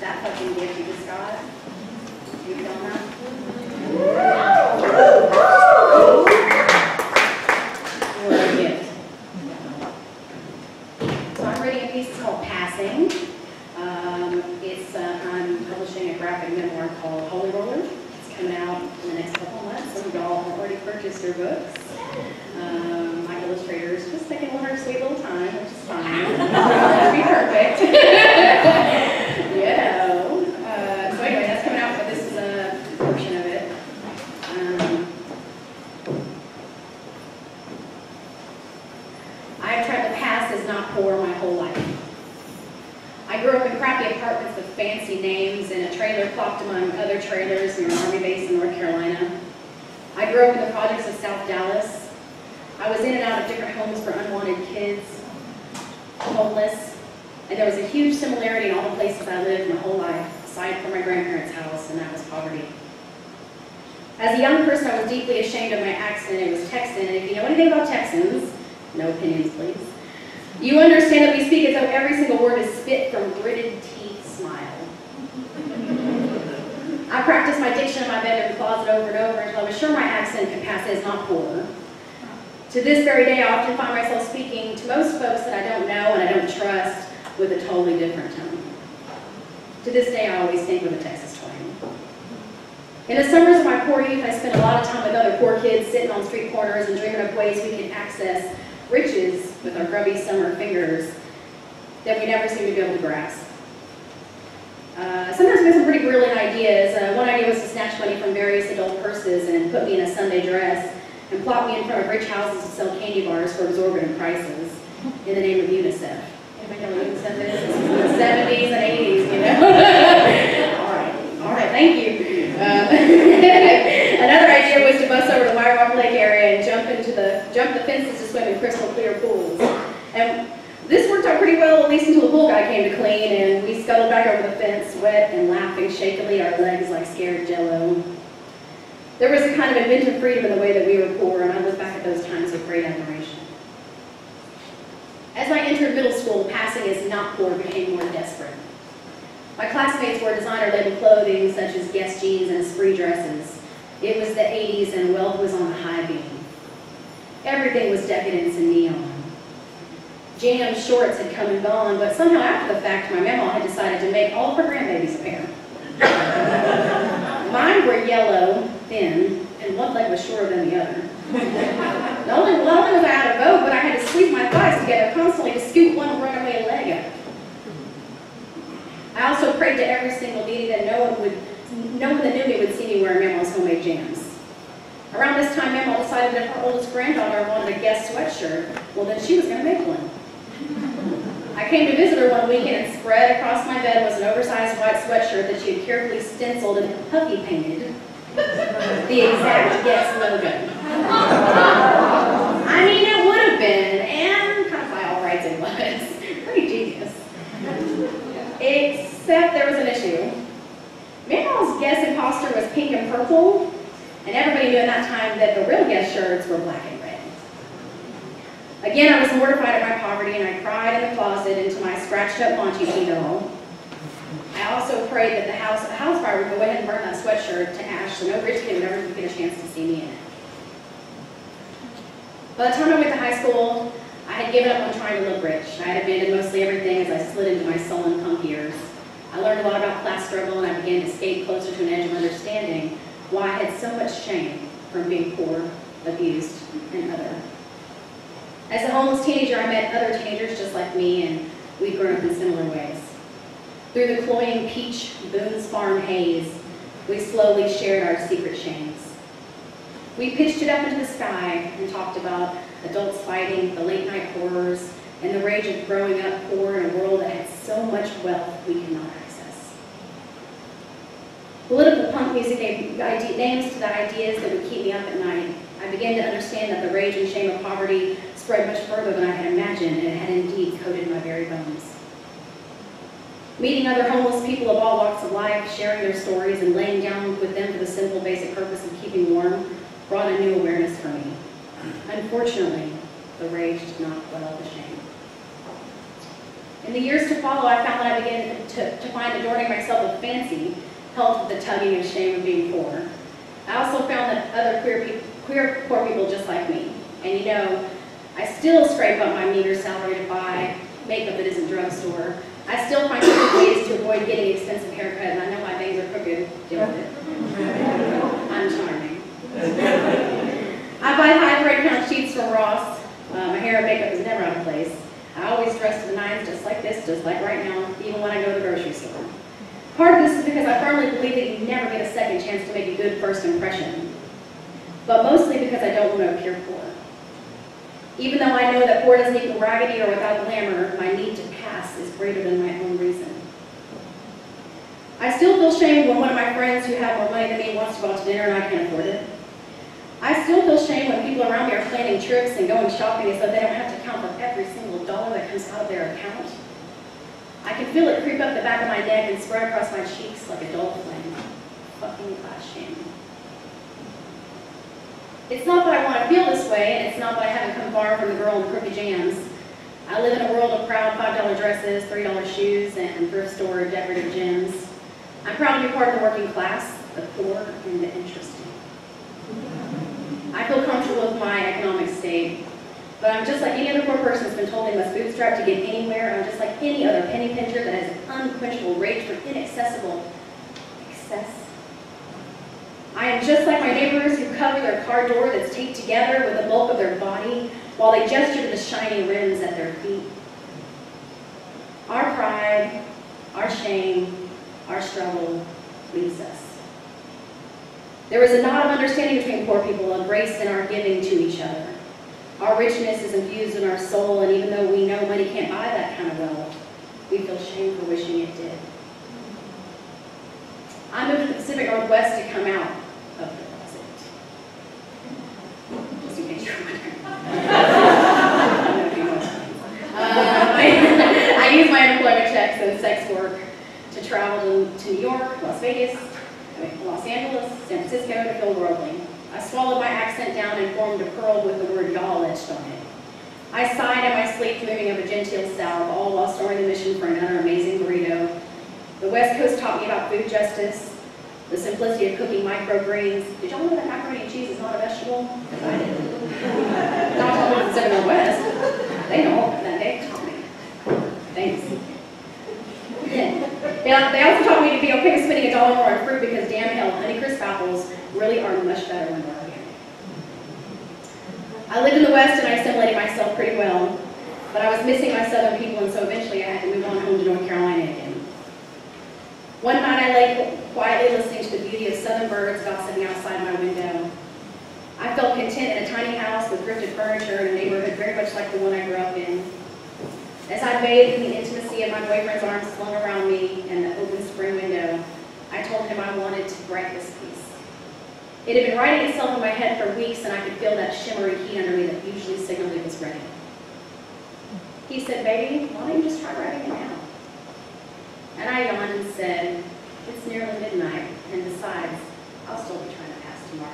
that fucking gift you just got? You feel that? What a gift. So I'm reading a piece called Passing. I'm publishing a graphic memoir called Holy Roller. It's coming out in the next couple months. Some of y'all have already purchased their books. My illustrator is just taking her sweet little time, which is fine. It'll be perfect. Yeah. So anyway, that's coming out, but this is a portion of it. I've tried to pass as not poor my whole life. I grew up in crappy apartments with fancy names and a trailer plopped among other trailers near an army base in North Carolina. I grew up in the projects of South Dallas. I was in and out of different homes for unwanted kids, homeless, and there was a huge similarity in all the places I lived my whole life, aside from my grandparents' house, and that was poverty. As a young person, I was deeply ashamed of my accent. It was Texan, and if you know anything about Texans, no opinions, please. You understand that we speak as though every single word is spit from gritted teeth smile. I practiced my diction in my bedroom closet over and over until I was sure my accent could pass as not poor. To this very day, I often find myself speaking to most folks that I don't know and I don't trust with a totally different tone. To this day, I always think with a Texas twang. In the summers of my poor youth, I spent a lot of time with other poor kids sitting on street corners and dreaming of ways we could access riches with our grubby summer fingers that we never seem to be able to grasp. Sometimes we have some pretty brilliant ideas. One idea was to snatch money from various adult purses and put me in a Sunday dress and plop me in front of rich houses to sell candy bars for exorbitant prices in the name of UNICEF. Anybody know what UNICEF is? This is in the 70s and 80s, you know? All right, thank you. Another idea was to bus over to the White Rock Lake area and jump the fences to swim in crystal clear pools. And this worked out pretty well, at least until the pool guy came to clean, and we scuttled back over the fence, wet and laughing shakily, our legs like scared jello. There was a kind of inventive freedom in the way that we were poor, and I look back at those times with great admiration. As I entered middle school, passing as not poor became more desperate. My classmates wore designer-labeled clothing such as Guess jeans and Esprit dresses. It was the 80s and wealth was on the high beam. Everything was decadence and neon. Jam shorts had come and gone, but somehow after the fact, my mama had decided to make all of her grandbabies a pair. Mine were yellow, thin, and one leg was shorter than the other. Not only was I out of vote, but I had to squeeze my thighs together constantly to scoot one runaway leg up. I also prayed to every single deity that no one that knew me would see me wearing Mama's homemade jams. Around this time, Mama decided that her oldest granddaughter wanted a Guess sweatshirt. Well, then she was going to make one. I came to visit her one weekend and spread across my bed was an oversized white sweatshirt that she had carefully stenciled and puppy painted the exact Guess logo. I mean, it would have been, and kind of by all rights it was. Pretty genius. Except there was an issue. Mama's Guess imposter was pink and purple, and everybody knew at that time that the real Guess shirts were black and red. Again, I was mortified at my poverty, and I cried in the closet into my scratched-up Monty doll. I also prayed that the house fire would go ahead and burn that sweatshirt to ash so no rich kid would ever get a chance to see me in it. By the time I went to high school, I had given up on trying to look rich. I had abandoned mostly everything as I slid into my sullen punk years. I learned a lot about class struggle, and I began to skate closer to an edge of understanding why I had so much shame from being poor, abused, and other. As a homeless teenager, I met other teenagers just like me, and we'd grown up in similar ways. Through the cloying peach Boone's Farm haze, we slowly shared our secret shames. We pitched it up into the sky and talked about adults fighting, the late night horrors, and the rage of growing up poor in a world that had so much wealth we could not access. Political punk music gave names to the ideas that would keep me up at night. I began to understand that the rage and shame of poverty spread much further than I had imagined, and it had indeed coated my very bones. Meeting other homeless people of all walks of life, sharing their stories, and laying down with them for the simple, basic purpose of keeping warm brought a new awareness for me. Unfortunately, the rage did not quell the shame. In the years to follow, I found that I began to find adorning myself with fancy helped with the tugging and shame of being poor. I also found that other queer poor people just like me. And you know, I still scrape up my meager salary to buy makeup that isn't drugstore. I still find different ways to avoid getting an expensive haircut, and I know my bangs are crooked. Deal with it. I'm charming. I buy high thread count sheets from Ross. My hair and makeup is never out of place. I always dress to the nines just like this, just like right now, even when I go to the grocery store. Part of this is because I firmly believe that you never get a second chance to make a good first impression. But mostly because I don't want to appear poor. Even though I know that poor doesn't equal raggedy or without glamour, my need to pass is greater than my own reason. I still feel shame when one of my friends who have more money than me wants to go out to dinner and I can't afford it. I still feel shame when people around me are planning trips and going shopping as though they don't have to count for every single dollar that comes out of their account. I can feel it creep up the back of my neck and spread across my cheeks like a dull flame. Fucking class shame. It's not that I want to feel this way, and it's not that I haven't come far from the girl in the crooked jams. I live in a world of proud $5 dresses, $3 shoes, and thrift store decorative gems. I'm proud to be part of the working class, the poor, and the interesting. I feel comfortable with my economic state, but I'm just like any other poor person that's been told they must bootstrap to get anywhere. I'm just like any other penny pincher that has an unquenchable rage for inaccessible excess. I am just like my neighbors who cover their car door that's taped together with the bulk of their body while they gesture to the shiny rims at their feet. Our pride, our shame, our struggle leaves us. There is a knot of understanding between poor people, a grace in our giving to each other. Our richness is infused in our soul, and even though we know money can't buy that kind of wealth, we feel shame for wishing it did. I moved to the Pacific Northwest to come out of the closet. Just in case you're wondering. I use my unemployment checks and sex work to travel to New York, Las Vegas, Los Angeles, San Francisco to feel worldly. I swallowed my accent down and formed a pearl with the word y'all etched on it. I sighed in my sleep dreaming of a genteel South, all while storing the mission for another amazing burrito. The West Coast taught me about food justice, the simplicity of cooking microgreens. Did y'all know that macaroni and cheese is not a vegetable? Because I didn't. Not all in the Pacific Northwest. They know that they taught me. Thanks. They also taught me to be okay with spending $1 more on fruit because damn hell, Honeycrisp apples really are much better when they're organic. I lived in the West and I assimilated myself pretty well, but I was missing my Southern people, and so eventually I had to move on home to North Carolina again. One night I lay quietly listening to the beauty of southern birds gossiping outside my window. I felt content in a tiny house with thrifted furniture in a neighborhood very much like the one I grew up in. As I bathed in the intimacy of my boyfriend's arms slung around me and the open spring window, I told him I wanted to write this piece. It had been writing itself in my head for weeks, and I could feel that shimmery heat under me that usually signaled it was ready. He said, "Baby, why don't you just try writing it now?" And I yawned and said, "It's nearly midnight, and besides, I'll still be trying to pass tomorrow."